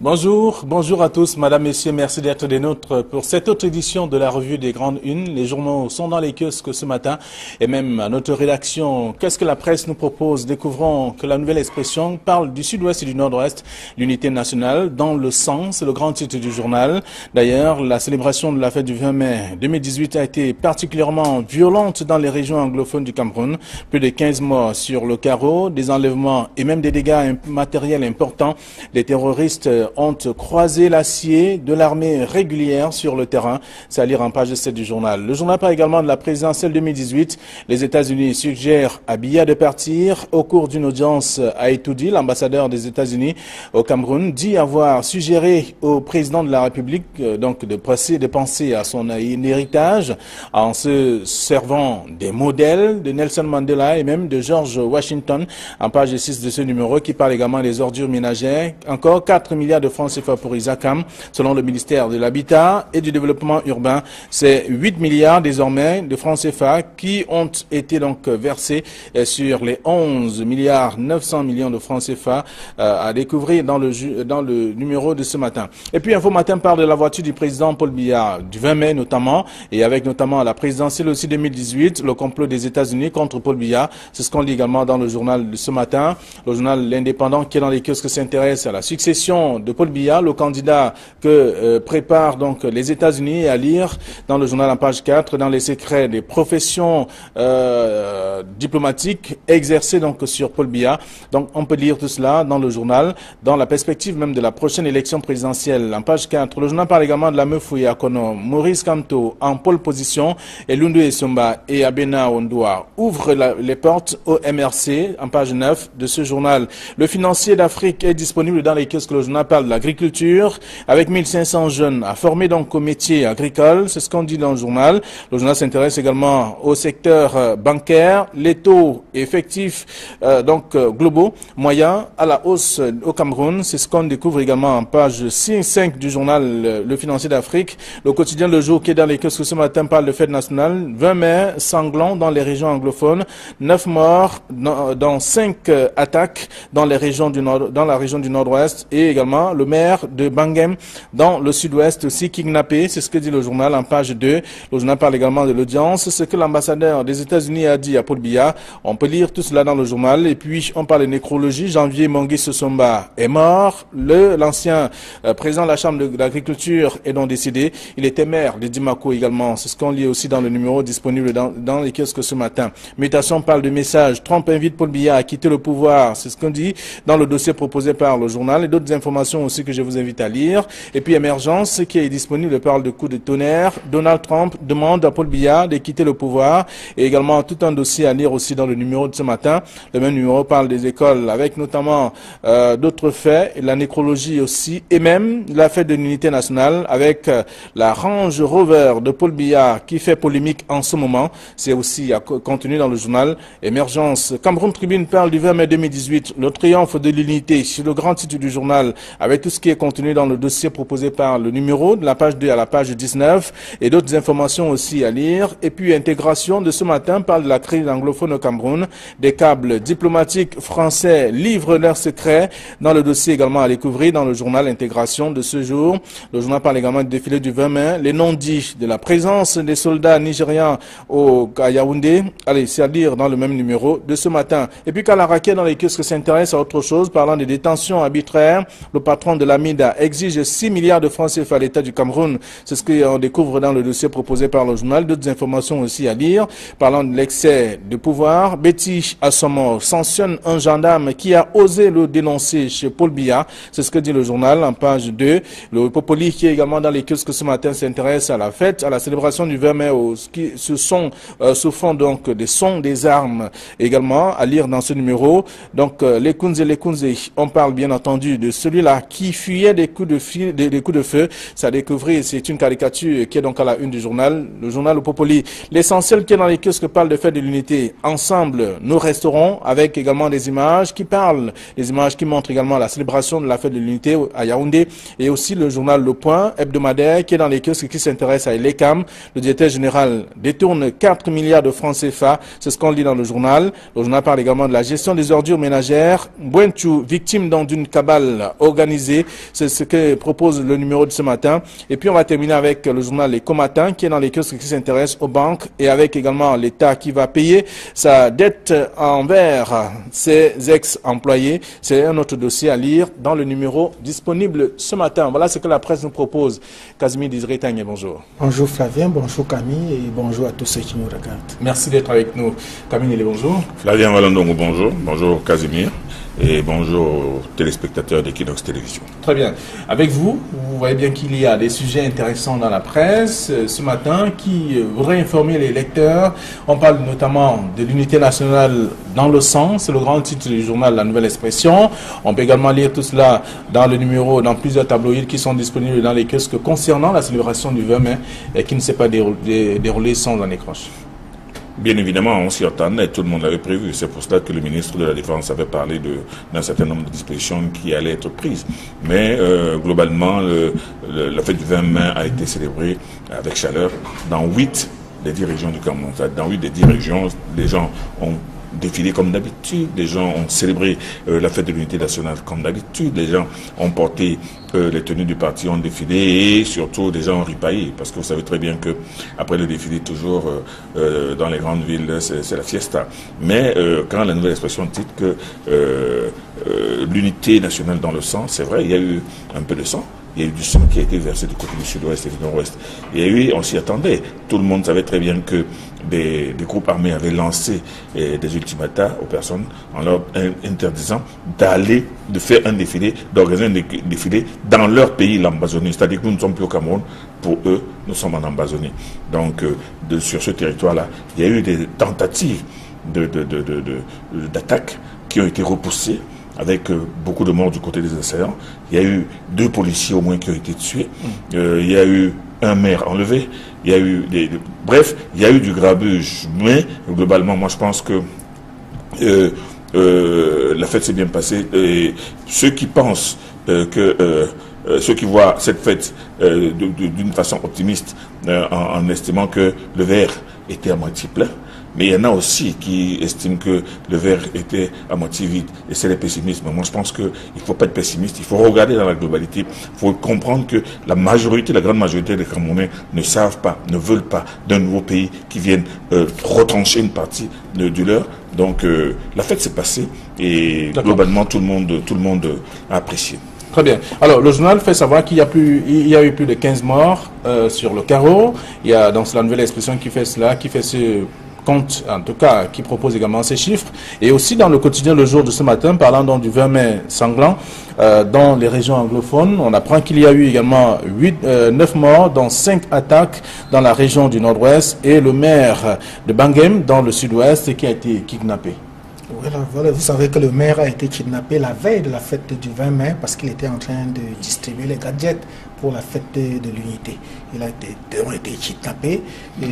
Bonjour à tous, madame, messieurs, merci d'être des nôtres pour cette autre édition de la revue des grandes unes. Les journaux sont dans les kiosques ce matin et même à notre rédaction. Qu'est-ce que la presse nous propose? Découvrons que la nouvelle expression parle du sud-ouest et du nord-ouest, l'unité nationale dans le sang, c'est le grand titre du journal. D'ailleurs, la célébration de la fête du 20 mai 2018 a été particulièrement violente dans les régions anglophones du Cameroun. Plus de 15 morts sur le carreau, des enlèvements et même des dégâts matériels importants. Les terroristes ont croisé l'acier de l'armée régulière sur le terrain. C'est à lire en page 7 du journal. Le journal parle également de la présidentielle 2018. Les États-Unis suggèrent à Biya de partir. Au cours d'une audience à Etoudi, l'ambassadeur des États-Unis au Cameroun dit avoir suggéré au président de la République de penser à son héritage en se servant des modèles de Nelson Mandela et même de George Washington en page 6 de ce numéro qui parle également des ordures ménagères. Encore 4 milliards de francs CFA pour Isakam, selon le ministère de l'Habitat et du Développement urbain. C'est 8 milliards désormais de francs CFA qui ont été donc versés sur les 11 milliards 900 millions de francs CFA à découvrir dans le numéro de ce matin. Et puis Info Matin parle de la voiture du président Paul Biya du 20 mai notamment et avec notamment la présidentielle aussi 2018, le complot des États-Unis contre Paul Biya. C'est ce qu'on lit également dans le journal de ce matin. Le journal L'Indépendant qui est dans les kiosques s'intéresse à la succession de Paul Biya, le candidat que préparent donc les États-Unis, à lire dans le journal en page 4, dans les secrets des professions diplomatiques exercées donc sur Paul Biya. Donc on peut lire tout cela dans le journal, dans la perspective même de la prochaine élection présidentielle. En page 4, le journal parle également de la Meufouye Akono. Maurice Kamto en pole position et Lundu Esomba et Abena Ondua ouvrent les portes au MRC en page 9 de ce journal. Le financier d'Afrique est disponible dans les kiosques. Le journal parle de l'agriculture avec 1500 jeunes à former donc au métier agricole. C'est ce qu'on dit dans le journal. Le journal s'intéresse également au secteur bancaire. Les taux effectifs globaux moyens à la hausse au Cameroun. C'est ce qu'on découvre également en page 5 du journal Le Financier d'Afrique. Le quotidien Le Jour qui est dans les kiosques ce matin parle de fête nationale. 20 mai sanglant dans les régions anglophones. 9 morts dans 5 attaques dans la région du nord-ouest et également le maire de Bangem dans le sud-ouest aussi kidnappé. C'est ce que dit le journal en page 2. Le journal parle également de l'audience. Ce que l'ambassadeur des États-Unis a dit à Paul Biya. On peut lire tout cela dans le journal. Et puis on parle de nécrologie. Janvier Mongui Sosomba est mort. L'ancien président de la Chambre de l'agriculture est donc décédé. Il était maire de Dimako également. C'est ce qu'on lit aussi dans le numéro disponible dans les kiosques ce matin. Mutation parle de message. Trump invite Paul Biya à quitter le pouvoir. C'est ce qu'on dit dans le dossier proposé par le journal et d'autres informations aussi que je vous invite à lire. Et puis Émergence qui est disponible parle de coups de tonnerre. Donald Trump demande à Paul Biya de quitter le pouvoir et également tout un dossier à lire aussi dans le numéro de ce matin. Le même numéro parle des écoles avec notamment d'autres faits, la nécrologie aussi et même la fête de l'unité nationale avec la Range Rover de Paul Biya qui fait polémique en ce moment. C'est aussi contenu dans le journal Émergence. Cameroun Tribune parle du 20 mai 2018, le triomphe de l'unité sur le grand titre du journal avec tout ce qui est contenu dans le dossier proposé par le numéro de la page 2 à la page 19 et d'autres informations aussi à lire. Et puis intégration de ce matin parle de la crise anglophone au Cameroun. Des câbles diplomatiques français livrent leurs secrets dans le dossier également à découvrir dans le journal Intégration de ce jour. Le journal parle également du défilé du 20 mai, les non-dits de la présence des soldats nigérians à Yaoundé. Allez, c'est à lire dans le même numéro de ce matin. Et puis Kalaraké dans les kiosques s'intéresse à autre chose, parlant des détentions arbitraires. Le patron de l'AMIDA exige 6 milliards de francs CFA à l'État du Cameroun. C'est ce qu'on découvre dans le dossier proposé par le journal. D'autres informations aussi à lire, parlant de l'excès de pouvoir. Betty Assomo sanctionne un gendarme qui a osé le dénoncer chez Paul Biya. C'est ce que dit le journal en page 2. Le Popoli qui est également dans les kiosques ce matin s'intéresse à la fête, à la célébration du 20 mai, sous fond donc des sons des armes également à lire dans ce numéro. Donc les Kunze, on parle bien entendu de celui-là qui fuyait des coups de feu. Ça a découvert, c'est une caricature qui est donc à la une du journal, le journal Le Popoli. L'essentiel qui est dans les kiosques parle de fête de l'unité. Ensemble, nous resterons avec également des images qui parlent, des images qui montrent également la célébration de la fête de l'unité à Yaoundé et aussi le journal Le Point hebdomadaire qui est dans les kiosques qui s'intéresse à l'ECAM. Le directeur général détourne 4 milliards de francs CFA. C'est ce qu'on lit dans le journal. Le journal parle également de la gestion des ordures ménagères. Bwentu, victime d'une cabale organisée organisé. C'est ce que propose le numéro de ce matin. Et puis on va terminer avec le journal Les Combattants qui est dans les kiosques qui s'intéresse aux banques et avec également l'État qui va payer sa dette envers ses ex-employés. C'est un autre dossier à lire dans le numéro disponible ce matin. Voilà ce que la presse nous propose. Casimir Désiré Tanguy, bonjour. Bonjour Flavien, bonjour Camille et bonjour à tous ceux qui nous regardent. Merci d'être avec nous. Camille, bonjour. Flavien Valandongo, bonjour. Bonjour Casimir. Et bonjour aux téléspectateurs d'Equinox Télévision. Très bien. Avec vous, vous voyez bien qu'il y a des sujets intéressants dans la presse ce matin qui voudraient informer les lecteurs. On parle notamment de l'unité nationale dans le sang. C'est le grand titre du journal La Nouvelle Expression. On peut également lire tout cela dans le numéro, dans plusieurs tabloïds qui sont disponibles dans les kiosques concernant la célébration du 20 mai et qui ne s'est pas déroulée sans un écroche. Bien évidemment, on s'y attendait, tout le monde l'avait prévu. C'est pour cela que le ministre de la Défense avait parlé d'un certain nombre de dispositions qui allaient être prises. Mais globalement, la fête du 20 mai a été célébrée avec chaleur dans 8 des 10 régions du Cameroun. Dans 8 des 10 régions, les gens ont défilé comme d'habitude, les gens ont célébré la fête de l'unité nationale comme d'habitude, les gens ont porté les tenues du parti, ont défilé et surtout les gens ont ripaillé parce que vous savez très bien que après le défilé toujours dans les grandes villes c'est la fiesta. Mais quand la Nouvelle Expression dit que l'unité nationale dans le sang, c'est vrai, il y a eu un peu de sang. Il y a eu du sang qui a été versé du côté du sud-ouest et du nord-ouest. Et oui, on s'y attendait. Tout le monde savait très bien que des groupes armés avaient lancé des ultimatas aux personnes en leur interdisant de faire un défilé, d'organiser un défilé dans leur pays, l'Ambazonie. C'est-à-dire que nous ne sommes plus au Cameroun. Pour eux, nous sommes en Ambazonie. Donc, sur ce territoire-là, il y a eu des tentatives d'attaque qui ont été repoussées, avec beaucoup de morts du côté des assaillants. Il y a eu 2 policiers au moins qui ont été tués. Il y a eu un maire enlevé. Il y a eu bref, il y a eu du grabuge. Mais globalement, moi je pense que la fête s'est bien passée. Et ceux qui pensent ceux qui voient cette fête d'une façon optimiste en estimant que le verre était à moitié plein, mais il y en a aussi qui estiment que le verre était à moitié vide, et c'est le pessimisme. Moi, je pense qu'il ne faut pas être pessimiste, il faut regarder dans la globalité, il faut comprendre que la grande majorité des Camerounais ne savent pas, ne veulent pas d'un nouveau pays qui vienne retrancher une partie du leur. Donc, la fête s'est passée, et globalement, tout le monde a apprécié. Très bien. Alors, le journal fait savoir qu'il y a eu plus de 15 morts sur le carreau. Il y a dans La Nouvelle Expression qui fait cela, qui fait ce compte, en tout cas, qui propose également ces chiffres. Et aussi dans le quotidien Le Jour de ce matin, parlant donc du 20 mai sanglant, dans les régions anglophones, on apprend qu'il y a eu également 9 morts, dont 5 attaques dans la région du nord-ouest, et le maire de Bangem, dans le sud-ouest, qui a été kidnappé. Voilà, vous savez que le maire a été kidnappé la veille de la fête du 20 mai parce qu'il était en train de distribuer les gadgets pour la fête de l'unité. Il a été kidnappé. Et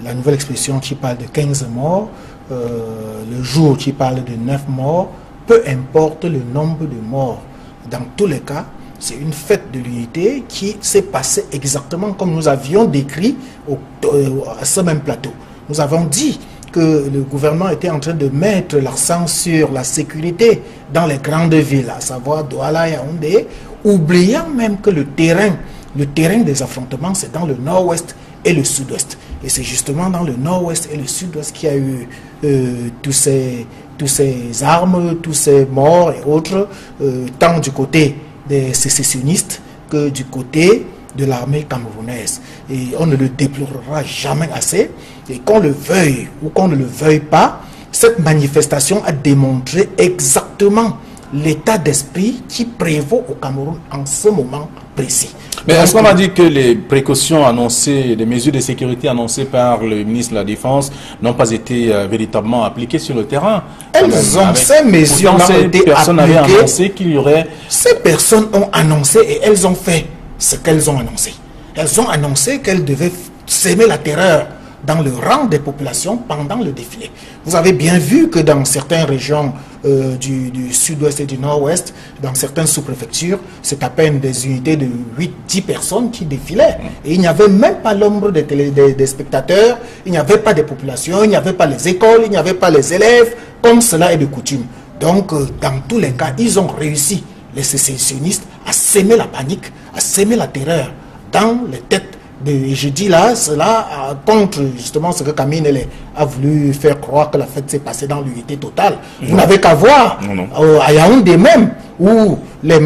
La Nouvelle Expression qui parle de 15 morts, Le Jour qui parle de 9 morts, peu importe le nombre de morts. Dans tous les cas, c'est une fête de l'unité qui s'est passée exactement comme nous avions décrit à ce même plateau. Nous avons dit que le gouvernement était en train de mettre l'accent sur la sécurité dans les grandes villes, à savoir Douala et Yaoundé, oubliant même que le terrain des affrontements, c'est dans le nord-ouest et le sud-ouest. Et c'est justement dans le nord-ouest et le sud-ouest qu'il y a eu tous ces armes, tous ces morts et autres, tant du côté des sécessionnistes que du côté de l'armée camerounaise. Et on ne le déplorera jamais assez. Et qu'on le veuille ou qu'on ne le veuille pas, cette manifestation a démontré exactement l'état d'esprit qui prévaut au Cameroun en ce moment précis. Mais est-ce qu'on m'a dit que les précautions annoncées, les mesures de sécurité annoncées par le ministre de la Défense n'ont pas été véritablement appliquées sur le terrain? Ces mesures ont été appliquées. Qu'il y aurait... Ces personnes ont annoncé et elles ont fait ce qu'elles ont annoncé. Elles ont annoncé qu'elles devaient s'aimer la terreur dans le rang des populations pendant le défilé. Vous avez bien vu que dans certaines régions du sud-ouest et du nord-ouest, dans certaines sous-préfectures, c'est à peine des unités de 8-10 personnes qui défilaient. Et il n'y avait même pas l'ombre des spectateurs, il n'y avait pas des populations, il n'y avait pas les écoles, il n'y avait pas les élèves, comme cela est de coutume. Donc, dans tous les cas, ils ont réussi les sécessionnistes, a sémé la panique, a sémé la terreur dans les têtes. Je dis là, cela contre justement ce que Camille a voulu faire croire que la fête s'est passée dans l'unité totale. Vous n'avez qu'à voir à Yaoundé même, où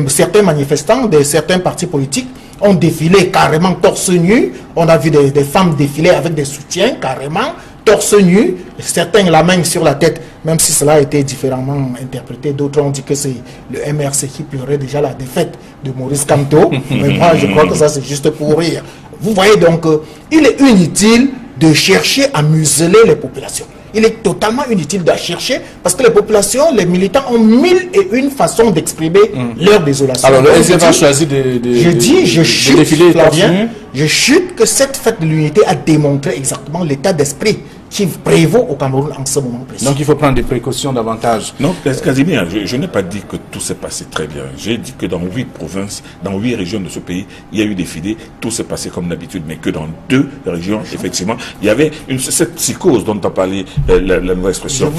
certains manifestants de certains partis politiques ont défilé carrément torse nu. On a vu des femmes défiler avec des soutiens carrément torse nu, certains la main sur la tête, même si cela a été différemment interprété. D'autres ont dit que c'est le MRC qui pleurait déjà la défaite de Maurice Kamto. Mais moi, je crois que ça, c'est juste pour rire. Vous voyez donc, il est inutile de chercher à museler les populations. Il est totalement inutile de chercher parce que les populations, les militants ont 1001 façons d'exprimer leur désolation. Alors, le SDF a choisi de défiler Flavien. Je chute que cette fête de l'unité a démontré exactement l'état d'esprit qui prévaut au Cameroun en ce moment précis. Donc il faut prendre des précautions davantage. Non, Casimir, je n'ai pas dit que tout s'est passé très bien. J'ai dit que dans 8 provinces, dans 8 régions de ce pays, il y a eu des défilés, tout s'est passé comme d'habitude, mais que dans 2 régions, effectivement, il y avait cette psychose dont tu as parlé, la nouvelle expression.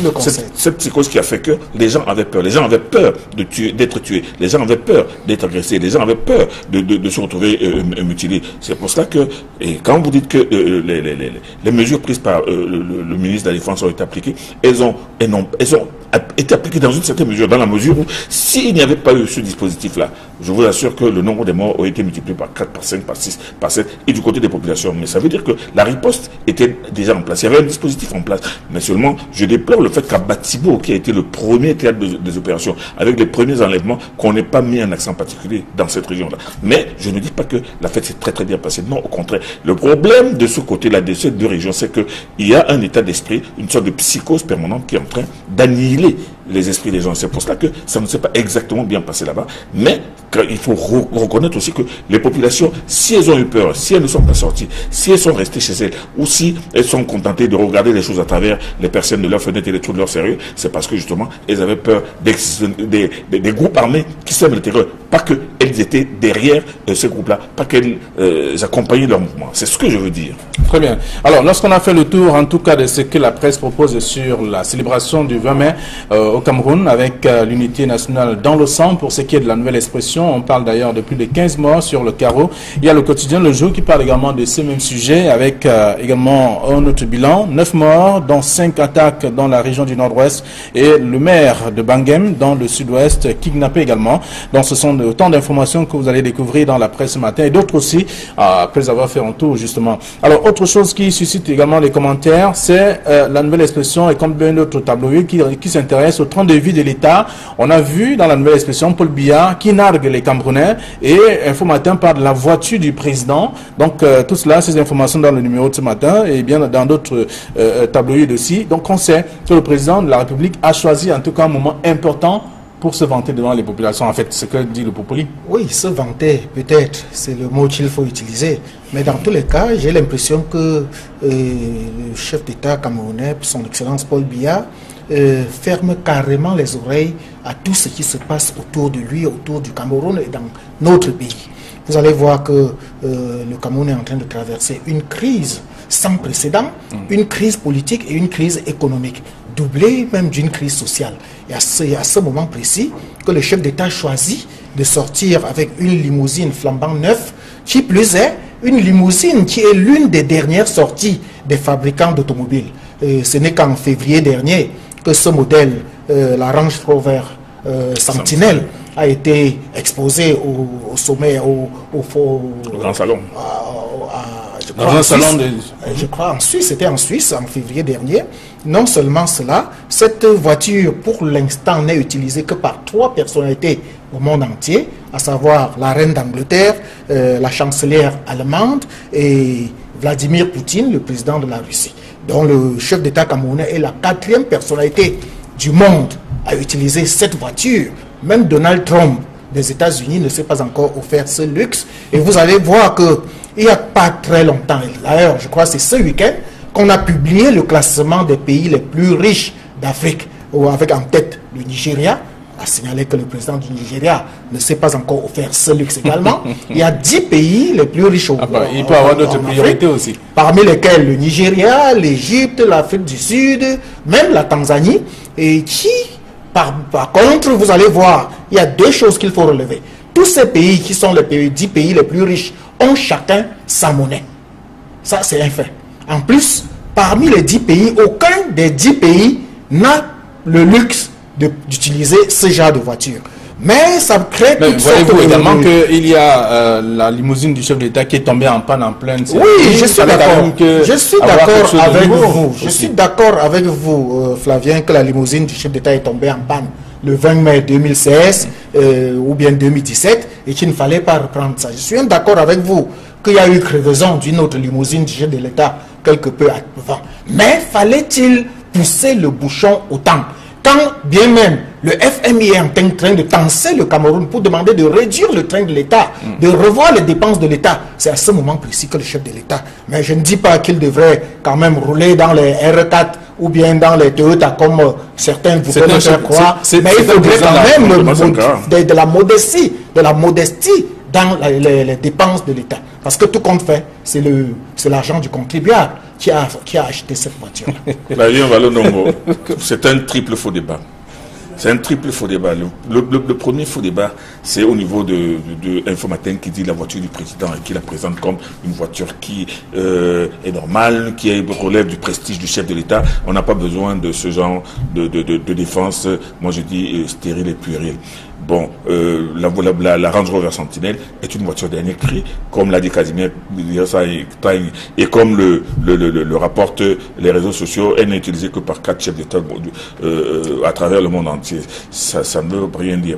Cette psychose qui a fait que les gens avaient peur. Les gens avaient peur d'être tués. Les gens avaient peur d'être agressés. Les gens avaient peur de se retrouver mutilés. C'est pour cela que, et quand vous dites que les mesures prises par le ministre de la Défense ont été appliquées, elles ont été appliquées dans une certaine mesure, dans la mesure où s'il n'y avait pas eu ce dispositif-là, je vous assure que le nombre de morts aurait été multiplié par 4, par 5, par 6, par 7, et du côté des populations. Mais ça veut dire que la riposte était déjà en place. Il y avait un dispositif en place. Mais seulement, je déplore le fait qu'à Batibo, qui a été le premier théâtre des opérations, avec les premiers enlèvements, qu'on n'ait pas mis un accent particulier dans cette région-là. Mais je ne dis pas que la fête s'est très très bien passée. Non, au contraire. Le problème de ce côté-là, de ces 2 régions, c'est qu'il y a un état d'esprit, une sorte de psychose permanente qui est en train d'annihiler les esprits des gens. C'est pour cela que ça ne s'est pas exactement bien passé là-bas. Mais il faut reconnaître aussi que les populations, si elles ont eu peur, si elles ne sont pas sorties, si elles sont restées chez elles, ou si elles sont contentées de regarder les choses à travers les personnes de leur fenêtre et les trous de leur sérieux, c'est parce que justement, elles avaient peur des groupes armés qui sèment le terreur. Pas qu'elles étaient derrière ces groupes-là, pas qu'elles accompagnaient leur mouvement. C'est ce que je veux dire. Très bien. Alors, lorsqu'on a fait le tour, en tout cas, de ce que la presse propose sur la célébration du 20 mai au Cameroun, avec l'unité nationale dans le sang, pour ce qui est de la nouvelle expression, on parle d'ailleurs de plus de 15 morts sur le carreau. Il y a le quotidien Le Jour qui parle également de ce même sujet, avec également un autre bilan, 9 morts, dont 5 attaques dans la région du Nord-Ouest, et le maire de Bangem, dans le Sud-Ouest, kidnappé également. Donc, ce sont autant d'informations que vous allez découvrir dans la presse ce matin, et d'autres aussi, après avoir fait un tour, justement. Alors, autre chose qui suscite également les commentaires, c'est la nouvelle expression, et comme bien d'autres tabloïds qui s'intéressent au train de vie de l'État. On a vu dans la nouvelle expression Paul Biya qui nargue les Camerounais, et Info Matin parle de la voiture du président. Donc, tout cela, ces informations dans le numéro de ce matin, et bien dans d'autres tabloïds aussi. Donc, on sait que le président de la République a choisi en tout cas un moment important pour se vanter devant les populations, en fait, ce que dit le Popoli. Oui, se vanter, peut-être, c'est le mot qu'il faut utiliser. Mais dans tous les cas, j'ai l'impression que le chef d'État camerounais, son Excellence Paul Biya, ferme carrément les oreilles à tout ce qui se passe autour de lui, autour du Cameroun et dans notre pays. Vous allez voir que le Cameroun est en train de traverser une crise sans précédent, une crise politique et une crise économique, doublée même d'une crise sociale. Et à ce moment précis que le chef d'État choisit de sortir avec une limousine flambant neuve, qui plus est, une limousine qui est l'une des dernières sorties des fabricants d'automobiles. Ce n'est qu'en février dernier que ce modèle, la Range Rover Sentinel, a été exposé au sommet, au grand salon. Je crois en Suisse, c'était en Suisse en février dernier. Non seulement cela, cette voiture pour l'instant n'est utilisée que par 3 personnalités au monde entier, à savoir la reine d'Angleterre, la chancelière allemande et Vladimir Poutine, le président de la Russie, dont le chef d'État camerounais est la 4e personnalité du monde à utiliser cette voiture. Même Donald Trump des États-Unis ne s'est pas encore offert ce luxe. Et vous allez voir qu'il n'y a pas très longtemps, d'ailleurs, je crois que c'est ce week-end, qu'on a publié le classement des pays les plus riches d'Afrique, avec en tête le Nigeria. A signalé que le président du Nigeria ne s'est pas encore offert ce luxe également. Il y a 10 pays les plus riches au monde. Il peut avoir d'autres priorités aussi. Parmi lesquels le Nigeria, l'Égypte, l'Afrique du Sud, même la Tanzanie, et qui Par contre, vous allez voir, il y a deux choses qu'il faut relever. Tous ces pays qui sont les 10 pays les plus riches ont chacun sa monnaie. Ça, c'est un fait. En plus, parmi les 10 pays, aucun des 10 pays n'a le luxe d'utiliser ce genre de voiture. Mais ça crée toute sorte de... Voyez-vous également qu'il y a la limousine du chef de l'État qui est tombée en panne en pleine... Oui, je suis d'accord. Je suis d'accord avec vous. Je suis d'accord avec vous, Flavien, que la limousine du chef d'État est tombée en panne le 20 mai 2016 ou bien 2017 et qu'il ne fallait pas reprendre ça. Je suis d'accord avec vous qu'il y a eu crevaison d'une autre limousine du chef de l'État quelque peu avant. Mais fallait-il pousser le bouchon autant? Quand bien même le FMI est en train de tenser le Cameroun pour demander de réduire le train de l'État, de revoir les dépenses de l'État, c'est à ce moment précis que le chef de l'État, mais je ne dis pas qu'il devrait quand même rouler dans les R4 ou bien dans les Toyota comme certains voudraient faire croire, mais il faudrait quand même de la modestie dans les dépenses de l'État. Parce que tout compte fait, c'est l'argent du contribuable qui a acheté cette voiture-là. C'est un triple faux débat. C'est un triple faux débat. Le premier faux débat, c'est au niveau de Infomatin qui dit la voiture du président et qui la présente comme une voiture qui est normale, qui relève du prestige du chef de l'État. On n'a pas besoin de ce genre de défense, moi je dis stérile et puérile. Bon, la Range Rover Sentinelle est une voiture dernier cri, comme l'a dit Casimir, et comme le rapportent les réseaux sociaux, elle n'est utilisée que par 4 chefs d'État à travers le monde entier. Ça ne veut rien dire.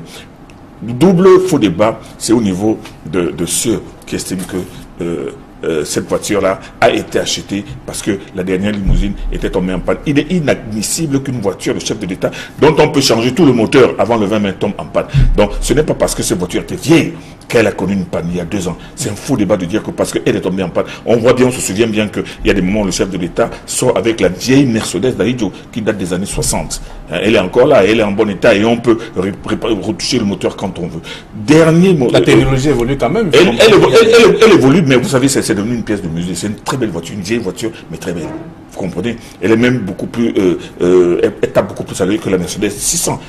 Double faux débat, c'est au niveau de ceux qui estiment que cette voiture-là a été achetée parce que la dernière limousine était tombée en panne. Il est inadmissible qu'une voiture de chef de l'État, dont on peut changer tout le moteur avant le 20 mai, tombe en panne. Donc, ce n'est pas parce que cette voiture était vieille qu'elle a connu une panne il y a 2 ans. C'est un faux débat de dire que parce qu'elle est tombée en panne. On voit bien, on se souvient bien qu'il y a des moments où le chef de l'État sort avec la vieille Mercedes d'Aïdjo qui date des années 60. Elle est encore là, elle est en bon état et on peut retoucher le moteur quand on veut. Dernier mot. La technologie évolue quand même. Elle évolue, mais vous savez, c'est devenu une pièce de musée. C'est une très belle voiture, une vieille voiture, mais très belle. Vous comprenez? Elle est même beaucoup plus, elle tape beaucoup plus à l'œil que la Mercedes 600,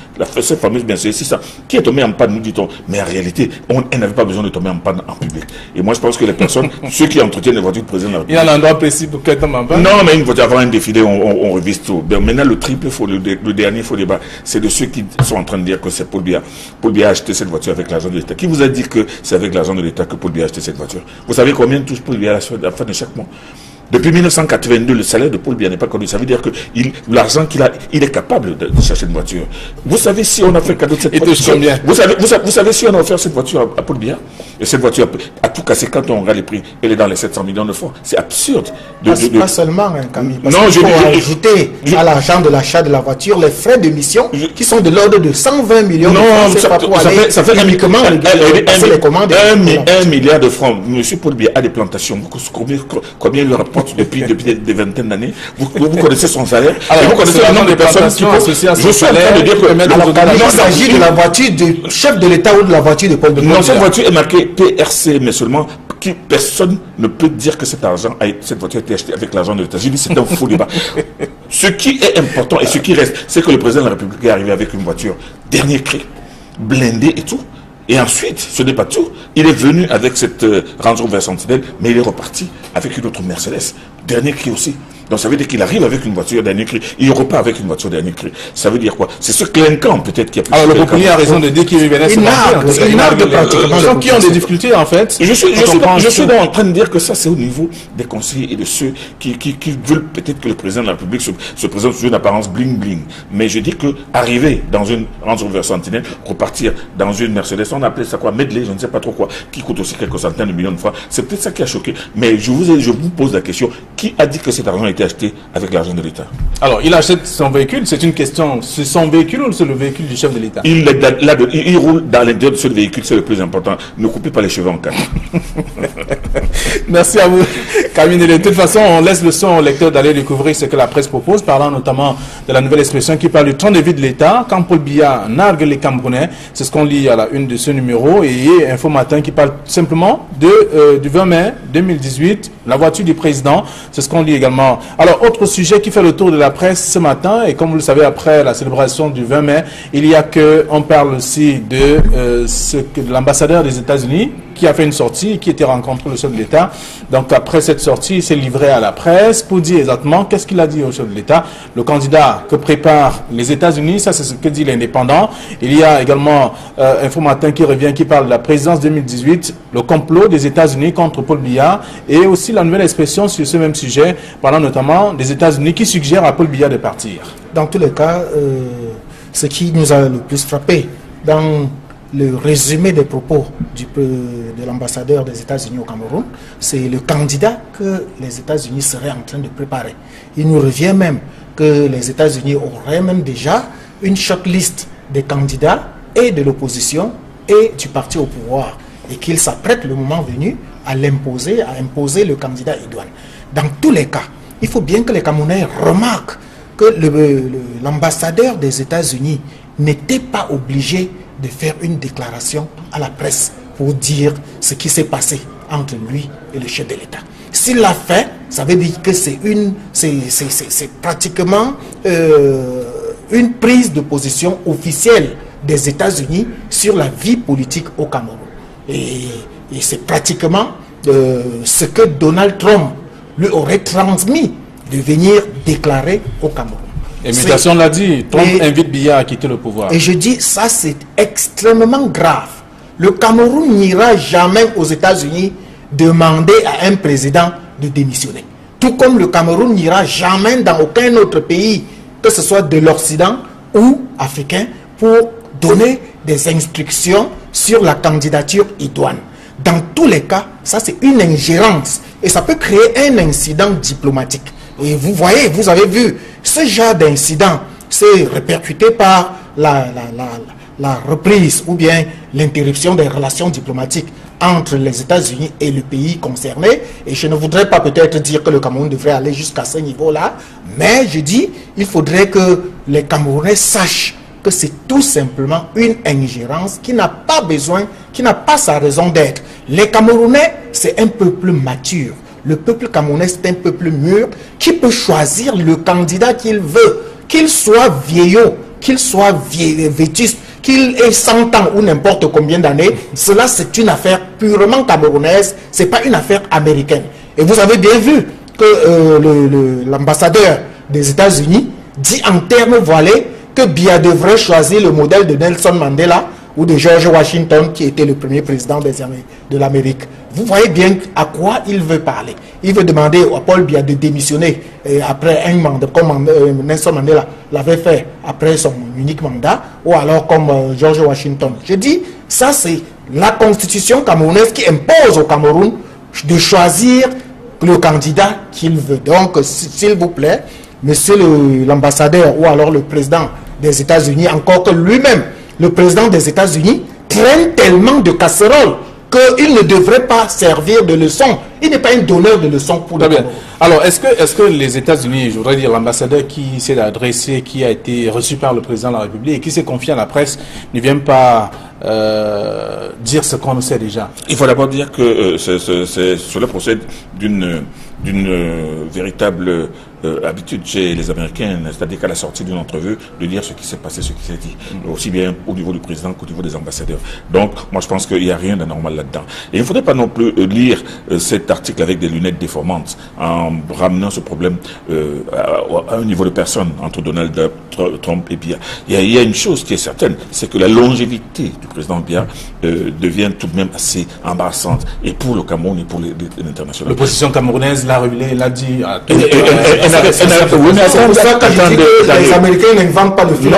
cette fameuse Mercedes 600, qui est tombée en panne, nous dit-on. Mais en réalité, elle n'avait pas besoin de tomber en panne en public. Et moi, je pense que les personnes, ceux qui entretiennent les voitures du président de la République. Il y a un endroit précis pour qu'elle tombe en panne? Non, mais une voiture avant un défilé, on revise tout. Ben, maintenant, le triple faux, le dernier faux débat, c'est de ceux qui sont en train de dire que c'est Paul Biya. Paul Biya a acheté cette voiture avec l'argent de l'État. Qui vous a dit que c'est avec l'argent de l'État que Paul Biya a acheté cette voiture? Vous savez combien touche Paul Biya à la fin de chaque mois? Depuis 1982, le salaire de Paul Biya n'est pas connu. Ça veut dire que l'argent qu'il a, il est capable de chercher une voiture. Vous savez si on a fait cadeau de cette voiture? Vous savez si on a offert cette voiture à Paul Biya? Et cette voiture a tout cassé quand on regarde les prix. Elle est dans les 700 millions de francs. C'est absurde. Pas seulement, Camille. Non, je vais ajouter à l'argent de l'achat de la voiture les frais de mission qui sont de l'ordre de 120 millions de francs. Ça fait uniquement les commandes. 1 milliard de francs. Monsieur Paul Biya a des plantations. Combien il lui rapporte depuis des vingtaines d'années? Vous connaissez son salaire? Alors, vous connaissez le nombre de personnes qui associées à son salaire? Je suis en train de dire que il s'agit de la voiture du chef de l'État ou de la voiture de Paul Biya. Non, cette voiture est marquée PRC, mais seulement personne ne peut dire que cette voiture a été achetée avec l'argent de l'État. J'ai dit c'est un faux débat. Ce qui est important et ce qui reste, c'est que le président de la République est arrivé avec une voiture dernier cri, blindée et tout. Et ensuite, ce n'est pas tout. Il est venu avec cette Range Rover Sentinelle, mais il est reparti avec une autre Mercedes. Dernier cri aussi. Donc ça veut dire qu'il arrive avec une voiture dernier cri. Il repart avec une voiture dernier cri. Ça veut dire quoi? C'est ce clinquant peut-être qui a pu... Alors le Bokuni a raison de dire qu'il venait se marquer. Il nargue pratiquement. Les gens qui ont des difficultés en fait. Je suis donc en train de dire que ça c'est au niveau des conseillers et de ceux qui veulent peut-être que le président de la République se présente sous une apparence bling bling. Mais je dis que arriver dans une Range Rover Sentinelle, repartir dans une Mercedes, on appelait ça quoi? Medley, je ne sais pas trop quoi, qui coûte aussi quelques centaines de millions de francs. C'est peut-être ça qui a choqué. Mais je vous pose la question, qui a dit que cet argent a été acheté avec l'argent de l'État? Alors, il achète son véhicule, c'est une question, c'est son véhicule ou c'est le véhicule du chef de l'État? Il roule dans l'intérieur de ce véhicule, c'est le plus important. Ne coupez pas les cheveux en quatre. Merci à vous, Camille. De toute façon, on laisse le son au lecteur d'aller découvrir ce que la presse propose, parlant notamment de la nouvelle expression qui parle du train de vie de l'État. Quand Paul Biya nargue les Camerounais, c'est ce qu'on lit à la une de ce numéro. Et Info Matin qui parle simplement du 20 mai 2018, la voiture du président, c'est ce qu'on lit également. Alors, autre sujet qui fait le tour de la presse ce matin, et comme vous le savez, après la célébration du 20 mai, il y a on parle aussi de l'ambassadeur des États-Unis qui a fait une sortie, qui était rencontré le chef de l'État. Donc après cette sortie, il s'est livré à la presse pour dire exactement qu'est-ce qu'il a dit au chef de l'État. Le candidat que préparent les États-Unis, ça c'est ce que dit l'Indépendant. Il y a également Info Matin qui revient, qui parle de la présidence 2018, le complot des États-Unis contre Paul Biya, et aussi la nouvelle expression sur ce même sujet, parlant notamment des États-Unis qui suggèrent à Paul Biya de partir. Dans tous les cas, ce qui nous a le plus frappé dans le résumé des propos de l'ambassadeur des États-Unis au Cameroun, c'est le candidat que les États-Unis seraient en train de préparer. Il nous revient même que les États-Unis auraient même déjà une shortlist des candidats et de l'opposition et du parti au pouvoir, et qu'il s'apprête le moment venu à imposer le candidat idoine. Dans tous les cas, il faut bien que les Camerounais remarquent que l'ambassadeur des États-Unis n'était pas obligé de faire une déclaration à la presse pour dire ce qui s'est passé entre lui et le chef de l'État. S'il l'a fait, ça veut dire que c'est pratiquement une prise de position officielle des États-Unis sur la vie politique au Cameroun. Et c'est pratiquement ce que Donald Trump lui aurait transmis de venir déclarer au Cameroun. Et Mutation l'a dit, Trump invite Biya à quitter le pouvoir. Et je dis, ça c'est extrêmement grave. Le Cameroun n'ira jamais aux États-Unis demander à un président de démissionner. Tout comme le Cameroun n'ira jamais dans aucun autre pays, que ce soit de l'Occident ou africain, pour donner des instructions sur la candidature idoine. Dans tous les cas, ça c'est une ingérence et ça peut créer un incident diplomatique. Et vous voyez, vous avez vu, ce genre d'incident s'est répercuté par la reprise ou bien l'interruption des relations diplomatiques entre les États-Unis et le pays concerné. Et je ne voudrais pas peut-être dire que le Cameroun devrait aller jusqu'à ce niveau-là, mais je dis, il faudrait que les Camerounais sachent que c'est tout simplement une ingérence qui n'a pas besoin, qui n'a pas sa raison d'être. Les Camerounais, c'est un peuple mature. Le peuple camerounais, c'est un peuple mûr qui peut choisir le candidat qu'il veut, qu'il soit vieillot, qu'il soit vétuste, qu'il ait 100 ans ou n'importe combien d'années. Cela, c'est une affaire purement camerounaise, ce n'est pas une affaire américaine. Et vous avez bien vu que l'ambassadeur des États-Unis dit en termes voilés que Biya devrait choisir le modèle de Nelson Mandela ou de George Washington, qui était le premier président de l'Amérique. Vous voyez bien à quoi il veut parler. Il veut demander à Paul Biya de démissionner après un mandat, comme Nelson Mandela l'avait fait après son unique mandat, ou alors comme George Washington. Je dis, ça c'est la constitution camerounaise qui impose au Cameroun de choisir le candidat qu'il veut. Donc, s'il vous plaît, monsieur l'ambassadeur ou alors le président des États-Unis, encore que lui-même, le président des États-Unis, traîne tellement de casseroles qu'il ne devrait pas servir de leçon. Il n'est pas un donneur de leçons pour le Cameroun. Alors, est-ce que les États-Unis, je voudrais dire l'ambassadeur qui s'est adressé, qui a été reçu par le président de la République et qui s'est confié à la presse, ne vient pas dire ce qu'on sait déjà? Il faut d'abord dire que cela procède d'une véritable habitude chez les Américains, c'est-à-dire qu'à la sortie d'une entrevue, de dire ce qui s'est passé, ce qui s'est dit, aussi bien au niveau du président qu'au niveau des ambassadeurs. Donc, moi, je pense qu'il n'y a rien d'anormal là-dedans. Et il ne faudrait pas non plus lire cet article avec des lunettes déformantes, en ramenant ce problème à un niveau de personne entre Donald Trump et Biya. Il y a une chose qui est certaine, c'est que la longévité du président Biya devient tout de même assez embarrassante, et pour le Cameroun et pour l'international. L'opposition camerounaise l'a révélé, l'a dit à tout c'est pour ça que je dis que les Américains n'inventent pas le film.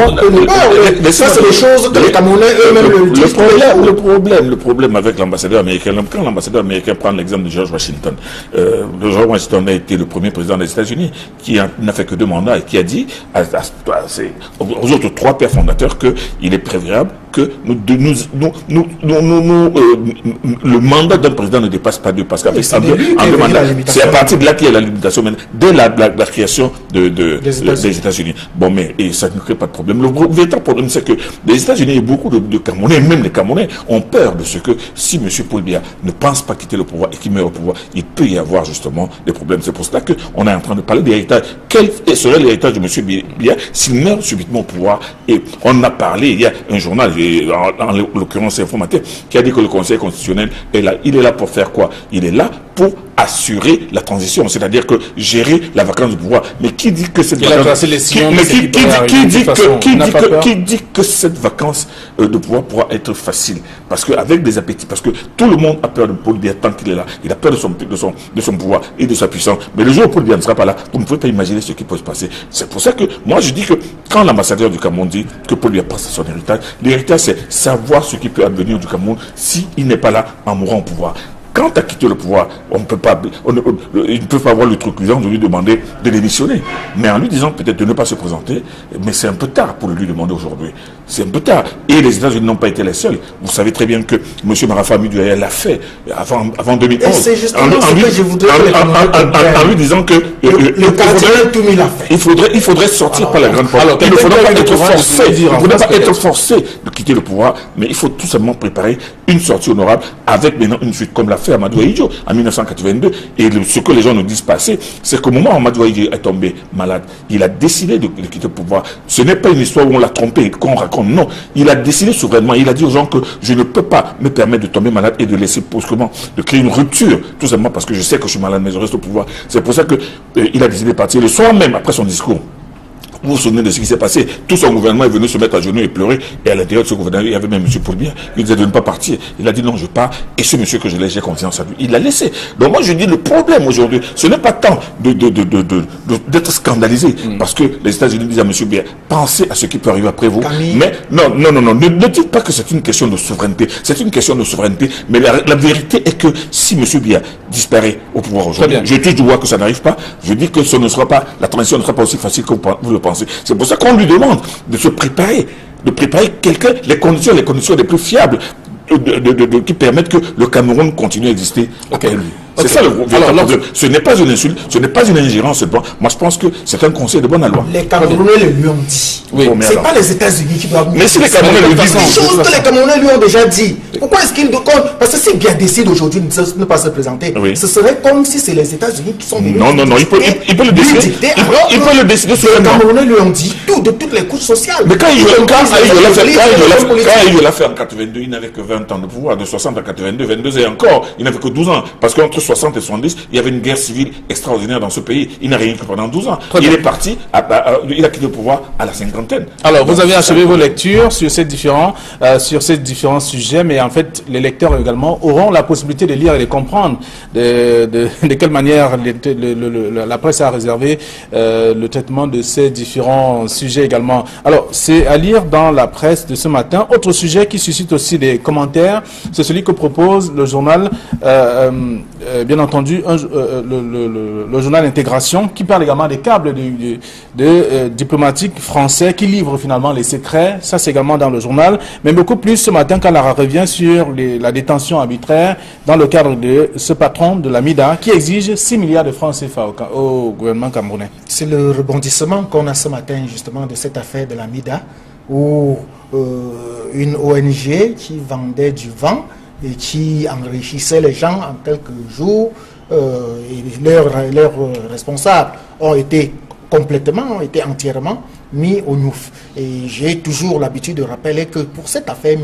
Mais ça, c'est des choses que les Camerounais eux-mêmes le disent. Le problème avec l'ambassadeur américain, quand l'ambassadeur américain prend l'exemple de George Washington, George Washington a été le premier président des États-Unis qui n'a fait que 2 mandats et qui a dit aux autres 3 pères fondateurs qu'il est préférable que le mandat d'un président ne dépasse pas 2, parce qu'avec c'est à partir de là qu'il y a la limitation, dès la création des États-Unis. Bon, mais ça ne crée pas de problème. Le véritable problème, c'est que les États-Unis et beaucoup de Camerounais, même les Camerounais, ont peur de ce que si M. Paul Biya ne pense pas quitter le pouvoir et qu'il meurt au pouvoir, il peut y avoir justement des problèmes. C'est pour cela qu'on est en train de parler d'héritage. Quel serait l'héritage de M. Biya s'il meurt subitement au pouvoir? Et on a parlé, il y a un journal, en l'occurrence informateur, qui a dit que le Conseil constitutionnel est là. Il est là pour faire quoi? Il est là pour assurer la transition, c'est-à-dire que gérer la vacance du pouvoir. Mais qui dit que cette vacance, qui dit que cette vacance de pouvoir pourra être facile? Parce qu'avec des appétits, parce que tout le monde a peur de Paul Biya tant qu'il est là. Il a peur de son pouvoir et de sa puissance. Mais le jour où Paul Biya ne sera pas là, vous ne pouvez pas imaginer ce qui peut se passer. C'est pour ça que moi je dis que quand l'ambassadeur du Cameroun dit que Paul Biya passe à son héritage, l'héritage c'est savoir ce qui peut advenir du Cameroun s'il n'est pas là en mourant au pouvoir. Quand à quitter le pouvoir, ils ne peuvent pas avoir le truc de lui demander de démissionner. Mais en lui disant peut-être de ne pas se présenter, mais c'est un peu tard pour lui demander aujourd'hui. C'est un peu tard. Et les États-Unis n'ont pas été les seuls. Vous savez très bien que M. Marafa Midouaya l'a fait avant 2011. Et c'est justement ce que je voudrais en lui disant que il faudrait sortir par la grande porte. Il ne faudrait pas être forcé. Il ne faudrait pas être forcé de quitter le pouvoir, mais il faut tout simplement préparer une sortie honorable avec maintenant une suite comme l'a fait Amadou Ahidjo en 1982. Et ce que les gens nous disent passer, c'est qu'au moment où Amadou Ahidjo est tombé malade, il a décidé de quitter le pouvoir. Ce n'est pas une histoire où on l'a trompé, qu'on raconte. Non, il a décidé souverainement. Il a dit aux gens que je ne peux pas me permettre de tomber malade et de laisser brusquement, de créer une rupture, tout simplement parce que je sais que je suis malade, mais je reste au pouvoir. C'est pour ça que il a décidé de partir le soir même après son discours. Vous vous souvenez de ce qui s'est passé? Tout son gouvernement est venu se mettre à genoux et pleurer. Et à l'intérieur de ce gouvernement, il y avait même M. Paul Biya. Il disait de ne pas partir. Il a dit non, je pars. Et ce monsieur que je laisse, j'ai confiance à lui. Il l'a laissé. Donc moi, je dis le problème aujourd'hui, ce n'est pas tant d'être scandalisé. Parce que les États-Unis disent à M. Biya, pensez à ce qui peut arriver après vous. Camille. Mais non. Ne dites pas que c'est une question de souveraineté. C'est une question de souveraineté. Mais la vérité est que si M. Biya disparaît au pouvoir aujourd'hui, je touche du bois que ça n'arrive pas. Je dis que ce ne sera pas, la transition ne sera pas aussi facile que vous le pensez. C'est pour ça qu'on lui demande de se préparer, quelqu'un, les conditions les plus fiables qui permettent que le Cameroun continue à exister après lui. C'est ça le problème. Ce n'est pas une insulte, ce n'est pas une ingérence. Moi, je pense que c'est un conseil de bonne loi. Les Camerounais le lui ont dit. Oui, c'est pas les États-Unis qui doivent. Mais si les Camerounais le disent, des choses que les Camerounais lui ont déjà dit. Pourquoi est-ce qu'il parce que s'il bien décide aujourd'hui de ne pas se présenter, ce serait comme si c'est les États-Unis qui sont venus. Non, il peut le décider. Il peut le décider sur les Camerounais lui ont dit tout de toutes les couches sociales. Mais quand il l'a fait en 82, il n'avait que 20 ans de pouvoir, de 60 à 82, 22 et encore, il n'avait que 12 ans. Parce qu'entre 60 et 70, il y avait une guerre civile extraordinaire dans ce pays. Il n'a rien que pendant 12 ans. Il est parti, il a quitté le pouvoir à la cinquantaine. Alors, vous avez achevé vos lectures sur ces différents sujets, mais en fait, les lecteurs également auront la possibilité de lire et de comprendre de quelle manière la presse a réservé le traitement de ces différents sujets également. Alors, c'est à lire dans la presse de ce matin. Autre sujet qui suscite aussi des commentaires, c'est celui que propose le journal, bien entendu, le journal Intégration, qui parle également des câbles de diplomatiques français qui livrent finalement les secrets. Ça, c'est également dans le journal. Mais beaucoup plus ce matin quand Lara revient sur la détention arbitraire dans le cadre de ce patron de la MIDA qui exige 6 milliards de francs CFA au gouvernement camerounais. C'est le rebondissement qu'on a ce matin justement de cette affaire de la MIDA où une ONG qui vendait du vent et qui enrichissait les gens en quelques jours et leurs responsables ont été entièrement mis au nouf. Et j'ai toujours l'habitude de rappeler que pour cette affaire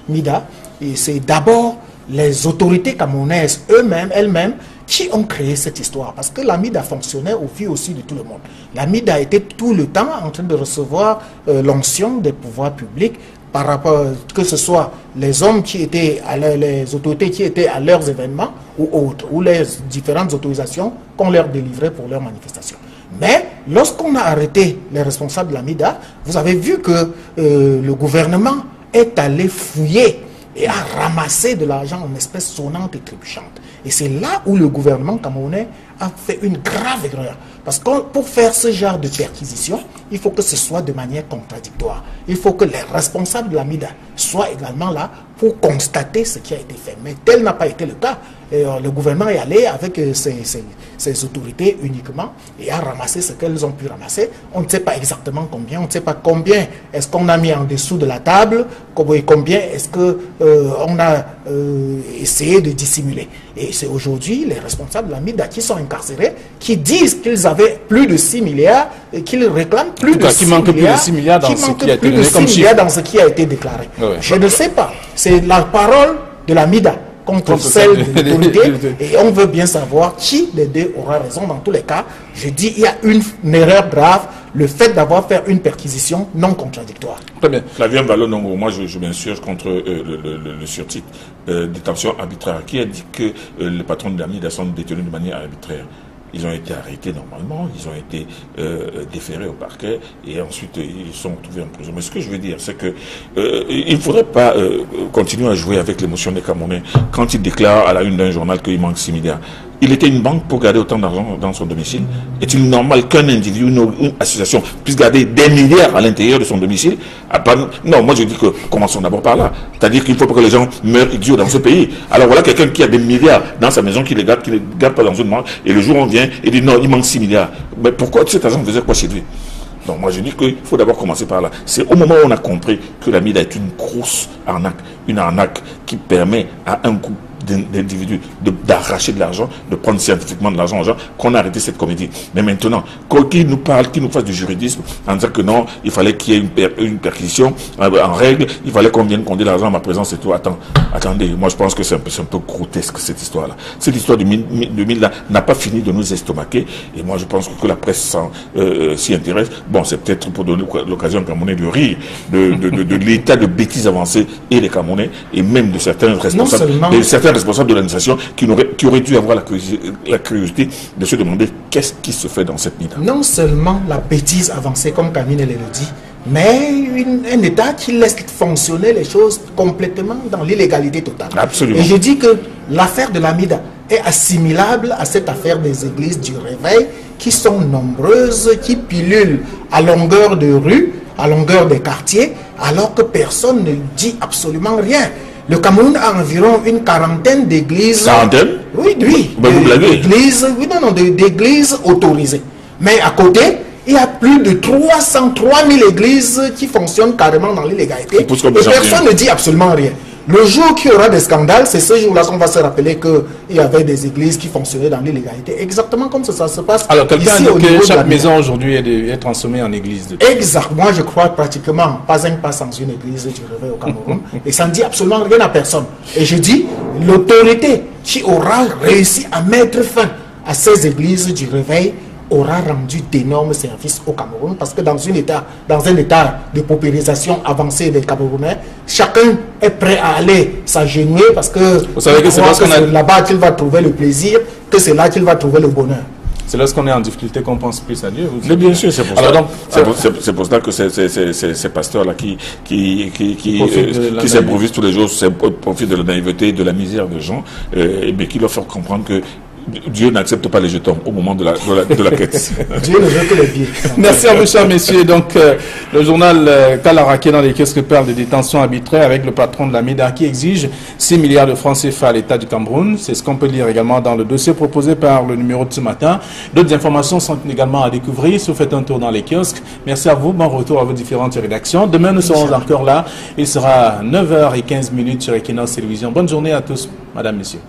MIDA, c'est d'abord les autorités camerounaises elles-mêmes qui ont créé cette histoire. Parce que la MIDA fonctionnait au vu aussi de tout le monde. La MIDA était tout le temps en train de recevoir l'onction des pouvoirs publics par rapport, que ce soit les hommes qui étaient, les autorités qui étaient à leurs événements ou autres, ou les différentes autorisations qu'on leur délivrait pour leurs manifestations. Mais lorsqu'on a arrêté les responsables de la MIDA, vous avez vu que le gouvernement est allé fouiller et a ramassé de l'argent en espèces sonnantes et trébuchantes. Et c'est là où le gouvernement camerounais a fait une grave erreur. Parce que pour faire ce genre de perquisition, il faut que ce soit de manière contradictoire. Il faut que les responsables de la MIDA soient également là pour constater ce qui a été fait. Mais tel n'a pas été le cas. Et, le gouvernement est allé avec ses autorités uniquement et a ramassé ce qu'elles ont pu ramasser. On ne sait pas exactement combien, on ne sait pas combien est-ce qu'on a mis en dessous de la table, combien est-ce qu'on a essayé de dissimuler. Et c'est aujourd'hui les responsables de la MIDA qui sont incarcérés, qui disent qu'ils avaient plus de 6 milliards et qu'ils réclament plus de 6 milliards dans ce qui a été déclaré. Ouais. Je ne sais pas. C'est la parole de la MIDA contre celle de l'autorité et on veut bien savoir qui des deux aura raison. Dans tous les cas, je dis il y a une erreur grave, le fait d'avoir fait une perquisition non contradictoire. Très bien. Flavien Vallonongo, moi je m'insurge contre le surtitre détention arbitraire. Qui a dit que les patrons de la MIDA sont détenus de manière arbitraire? Ils ont été arrêtés normalement, ils ont été déférés au parquet et ensuite ils sont retrouvés en prison. Mais ce que je veux dire, c'est que il ne faudrait pas continuer à jouer avec l'émotion des Camerounais quand ils déclarent à la une d'un journal qu'il manque 6 milliards. Il était une banque pour garder autant d'argent dans son domicile. Est-il normal qu'un individu, une association puisse garder des milliards à l'intérieur de son domicile? Non, moi je dis que commençons d'abord par là. C'est-à-dire qu'il ne faut pas que les gens meurent idiots dans ce pays. Alors voilà quelqu'un qui a des milliards dans sa maison, qui les garde pas dans une banque, et le jour où on vient et dit non, il manque 6 milliards. Mais pourquoi cet argent faisait quoi chez lui? Donc moi je dis qu'il faut d'abord commencer par là. C'est au moment où on a compris que la MIDA est une grosse arnaque, une arnaque qui permet à un groupe d'individus d'arracher de l'argent, de prendre scientifiquement de l'argent aux gens, qu'on a arrêté cette comédie. Mais maintenant, qui nous parle, qui nous fasse du juridisme en disant que non, il fallait qu'il y ait une perquisition en règle, il fallait qu'on vienne compter l'argent à ma présence et tout. Attendez, moi je pense que c'est un peu grotesque cette histoire-là. Cette histoire de 2000 n'a pas fini de nous estomaquer et moi je pense que la presse s'y intéresse. Bon, c'est peut-être pour donner l'occasion aux Camerounais de rire de l'état de bêtises avancées et des Camerounais et même de certains responsables de l'administration qui auraient dû avoir la curiosité de se demander qu'est-ce qui se fait dans cette MIDA. Non seulement la bêtise avancée, comme Camille le dit, mais un État qui laisse fonctionner les choses complètement dans l'illégalité totale. Absolument. Et je dis que l'affaire de la MIDA est assimilable à cette affaire des églises du réveil qui sont nombreuses, qui pilulent à longueur de rue, à longueur des quartiers, alors que personne ne dit absolument rien. Le Cameroun a environ une quarantaine d'églises. Quarantaine? Oui. Vous blaguez? D'églises autorisées. Mais à côté, il y a plus de 303 000 églises qui fonctionnent carrément dans l'illégalité. Et personne ne dit absolument rien. Le jour qu'il y aura des scandales, c'est ce jour-là qu'on va se rappeler qu'il y avait des églises qui fonctionnaient dans l'illégalité. Exactement comme ça se passe. Alors, quelqu'un dit que chaque maison aujourd'hui est transformée en église. Exact. Moi, je crois pratiquement pas un pas sans une église du réveil au Cameroun. Et ça ne dit absolument rien à personne. Et je dis, l'autorité qui aura réussi à mettre fin à ces églises du réveil aura rendu d'énormes services au Cameroun, parce que dans un état de paupérisation avancée des Camerounais, chacun est prêt à aller s'agenouiller parce que vous savez que c'est là-bas qu'il va trouver le plaisir, que c'est là qu'il va trouver le bonheur. C'est lorsqu'on est en difficulté qu'on pense plus à Dieu. Mais bien sûr, c'est pour ça. C'est pour ça que ces pasteurs-là qui s'improvisent tous les jours, profitent de la naïveté, de la misère des gens, et qui leur font comprendre que Dieu n'accepte pas les jetons au moment de la quête. Dieu ne veut que les pieds. Merci à vous, chers messieurs. Donc, le journal Kalaraké dans les kiosques parle de détention arbitraire avec le patron de la MIDA qui exige 6 milliards de francs CFA à l'État du Cameroun. C'est ce qu'on peut lire également dans le dossier proposé par le numéro de ce matin. D'autres informations sont également à découvrir si vous faites un tour dans les kiosques. Merci à vous. Bon retour à vos différentes rédactions. Demain, nous serons encore là. Il sera 9h15 sur Equinox Télévision. Bonne journée à tous, madame, messieurs.